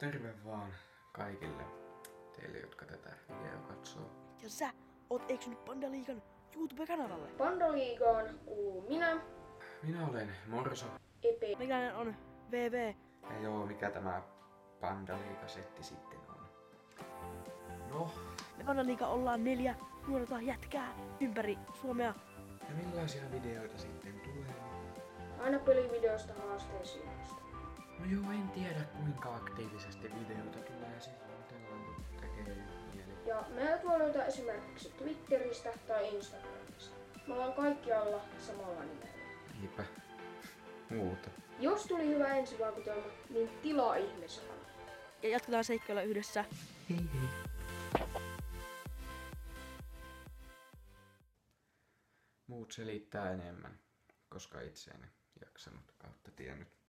Terve vaan kaikille teille, jotka tätä videoa katsoo. Ja sä oot eksynyt Pandaliigan YouTube-kanavalle. Pandaliigaan kuuluu minä, Minä olen Morso. Epe. Meikäläinen on VV. Ja joo, mikä tämä Pandaliiga-setti sitten on? No, Me Pandaliiga ollaan 4 nuorta jätkää ympäri Suomea. ja millaisia videoita sitten tulee? Aina pelivideosta haasteisiin asti. No joo, en tiedä kuinka aktiivisesti videoita tulee silloin tällöin tekee mieli. Ja meidät voi löytää esimerkiksi Twitteristä tai Instagramista. Me ollaan kaikkialla samalla nimellä. Eipä muuta. Jos tuli hyvä ensivaikutelma, niin tilaa ihmeessä. Ja jatketaan seikkailla yhdessä. Hei hei. Muut selittää enemmän, koska itse en jaksanut kautta tiennyt.